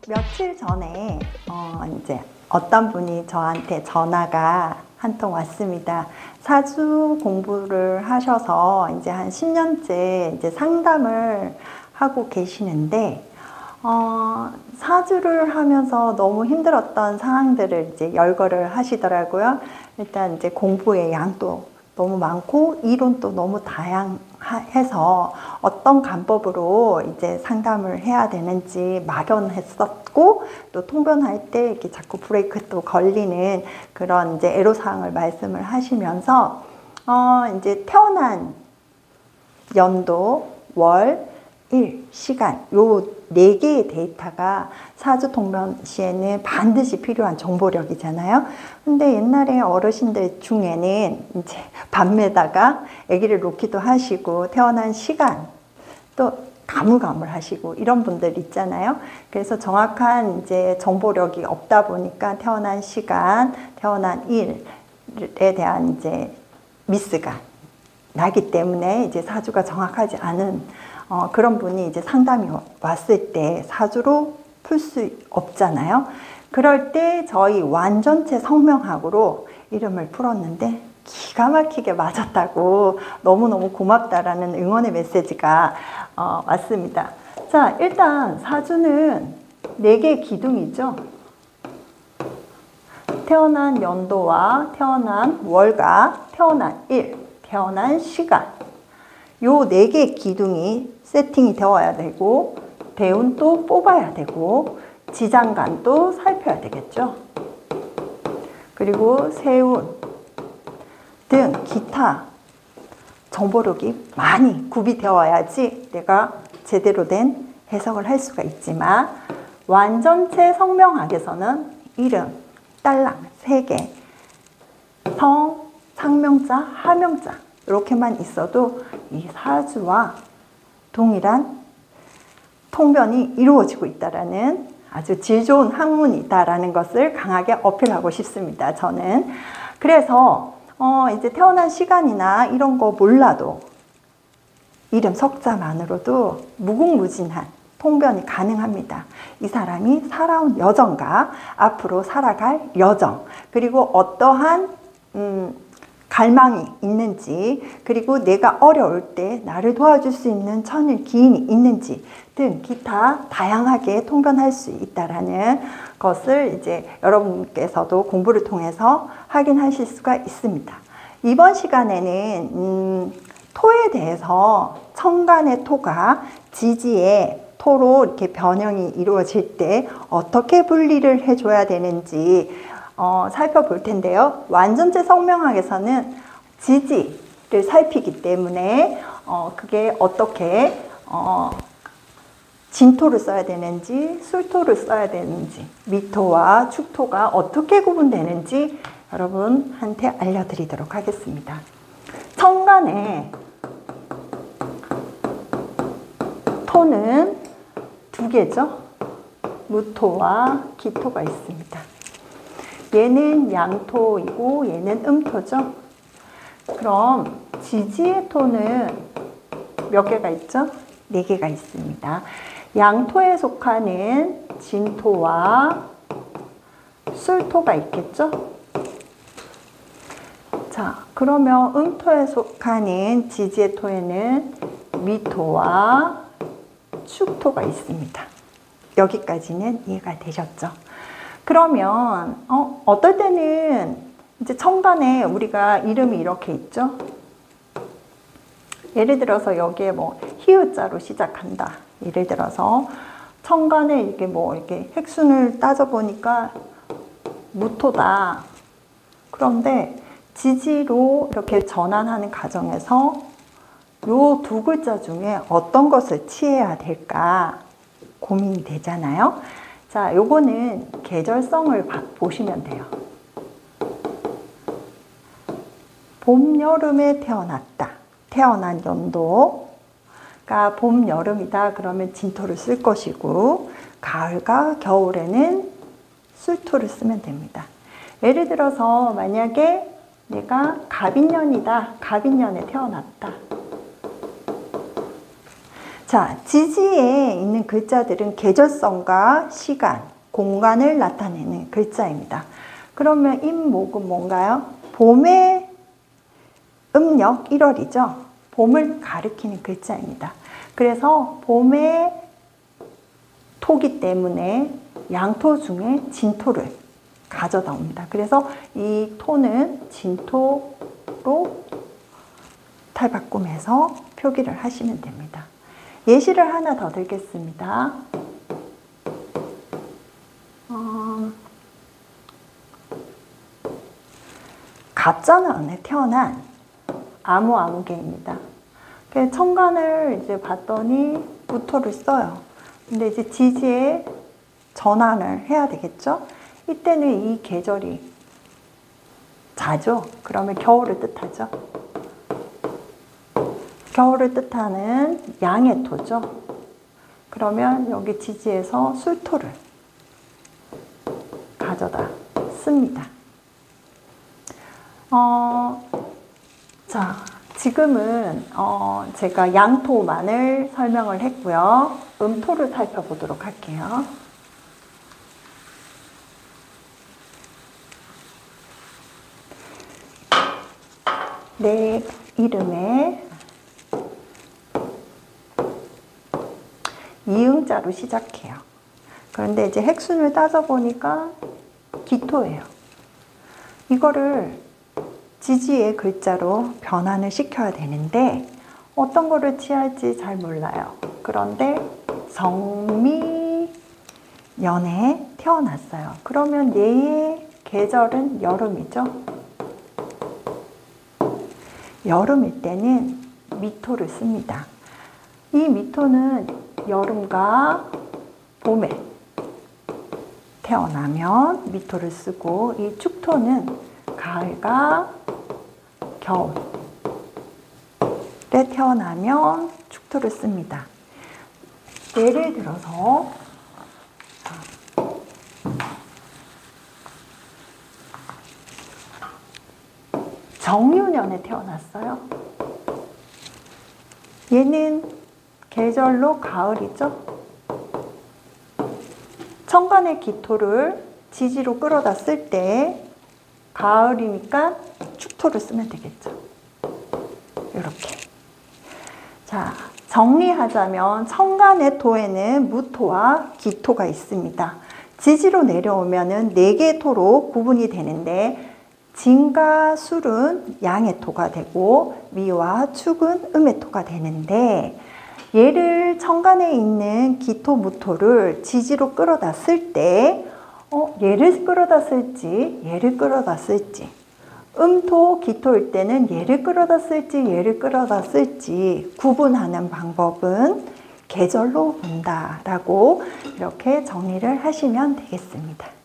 며칠 전에 이제 어떤 분이 저한테 전화가 한 통 왔습니다. 사주 공부를 하셔서 이제 한 10년째 이제 상담을 하고 계시는데 사주를 하면서 너무 힘들었던 상황들을 이제 열거를 하시더라고요. 일단 이제 공부의 양도 너무 많고 이론도 너무 다양해서 어떤 간법으로 이제 상담을 해야 되는지 막연했었고, 또 통변할 때 이렇게 자꾸 브레이크도 걸리는 그런 이제 애로사항을 말씀을 하시면서 이제 태어난 연도, 월, 일, 시간 요 4개의 데이터가 사주 통변 시에는 반드시 필요한 정보력이잖아요. 근데 옛날에 어르신들 중에는 이제 밤에다가 아기를 놓기도 하시고 태어난 시간 또 가물가물하시고 이런 분들 있잖아요. 그래서 정확한 이제 정보력이 없다 보니까 태어난 시간, 태어난 일에 대한 이제 미스가 나기 때문에 이제 사주가 정확하지 않은 그런 분이 이제 상담이 왔을 때 사주로 풀 수 없잖아요. 그럴 때 저희 완전체 성명학으로 이름을 풀었는데 기가 막히게 맞았다고 너무너무 고맙다라는 응원의 메시지가 왔습니다. 자, 일단 사주는 4개의 기둥이죠. 태어난 연도와 태어난 월과 태어난 일, 태어난 시간 요 4개의 기둥이 세팅이 되어야 되고, 대운도 뽑아야 되고, 지장간도 살펴야 되겠죠. 그리고 세운 등 기타 정보력이 많이 구비되어야지 내가 제대로 된 해석을 할 수가 있지만, 완전체 성명학에서는 이름, 딸랑 3개, 성, 상명자, 하명자 이렇게만 있어도 이 사주와 동일한 통변이 이루어지고 있다는 아주 질 좋은 학문이다라는 것을 강하게 어필하고 싶습니다. 저는. 그래서 이제 태어난 시간이나 이런 거 몰라도 이름 석자만으로도 무궁무진한 통변이 가능합니다. 이 사람이 살아온 여정과 앞으로 살아갈 여정, 그리고 어떠한 갈망이 있는지, 그리고 내가 어려울 때 나를 도와줄 수 있는 천일 기인이 있는지 등 기타 다양하게 통변할 수 있다라는 것을 이제 여러분께서도 공부를 통해서 확인하실 수가 있습니다. 이번 시간에는 토에 대해서 천간의 토가 지지의 토로 이렇게 변형이 이루어질 때 어떻게 분리를 해줘야 되는지 살펴볼 텐데요. 완전체 성명학에서는 지지를 살피기 때문에 그게 어떻게 진토를 써야 되는지 술토를 써야 되는지, 미토와 축토가 어떻게 구분되는지 여러분한테 알려드리도록 하겠습니다. 천간에 토는 2개죠. 무토와 기토가 있습니다. 얘는 양토이고 얘는 음토죠. 그럼 지지의 토는 몇 개가 있죠? 4개가 있습니다. 양토에 속하는 진토와 술토가 있겠죠? 자, 그러면 음토에 속하는 지지의 토에는 미토와 축토가 있습니다. 여기까지는 이해가 되셨죠? 그러면 어떨 때는 이제 천간에 우리가 이름이 이렇게 있죠. 예를 들어서 여기에 뭐 히읗자로 시작한다. 예를 들어서 천간에 이렇게 핵순을 따져 보니까 무토다. 그런데 지지로 이렇게 전환하는 과정에서 요 2글자 중에 어떤 것을 취해야 될까 고민이 되잖아요. 자, 요거는 계절성을 보시면 돼요. 봄, 여름에 태어났다. 태어난 연도가 봄, 여름이다. 그러면 진토를 쓸 것이고, 가을과 겨울에는 술토를 쓰면 됩니다. 예를 들어서 만약에 내가 갑인년이다. 갑인년에 태어났다. 자, 지지에 있는 글자들은 계절성과 시간, 공간을 나타내는 글자입니다. 그러면 임목은 뭔가요? 봄의 음력 1월이죠. 봄을 가리키는 글자입니다. 그래서 봄의 토기 때문에 양토 중에 진토를 가져다 옵니다. 그래서 이 토는 진토로 탈바꿈해서 표기를 하시면 됩니다. 예시를 하나 더 들겠습니다. 갑전원에 태어난 아무개입니다. 천간을 이제 봤더니 무토를 써요. 근데 이제 지지에 전환을 해야 되겠죠? 이때는 이 계절이 자죠? 그러면 겨울을 뜻하죠? 겨울을 뜻하는 양의 토죠. 그러면 여기 지지에서 술토를 가져다 씁니다. 자, 지금은 제가 양토만을 설명을 했고요. 음토를 살펴보도록 할게요. 내 이름에 이응자로 시작해요. 그런데 이제 핵순을 따져보니까 기토예요. 이거를 지지의 글자로 변환을 시켜야 되는데 어떤 거를 취할지 잘 몰라요. 그런데 성미년에 태어났어요. 그러면 얘의 계절은 여름이죠. 여름일 때는 미토를 씁니다. 이 미토는 여름과 봄에 태어나면 미토를 쓰고, 이 축토는 가을과 겨울에 태어나면 축토를 씁니다. 예를 들어서 정유년에 태어났어요. 얘는 계절로 가을이죠. 천간의 기토를 지지로 끌어다 쓸 때 가을이니까 축토를 쓰면 되겠죠. 이렇게. 자, 정리하자면 천간의 토에는 무토와 기토가 있습니다. 지지로 내려오면은 4개의 토로 구분이 되는데 진과 술은 양의 토가 되고 미와 축은 음의 토가 되는데, 얘를 천간에 있는 기토, 무토를 지지로 끌어다 쓸 때 얘를 끌어다 쓸지 얘를 끌어다 쓸지, 음토, 기토일 때는 얘를 끌어다 쓸지 얘를 끌어다 쓸지 구분하는 방법은 계절로 본다라고 이렇게 정리를 하시면 되겠습니다.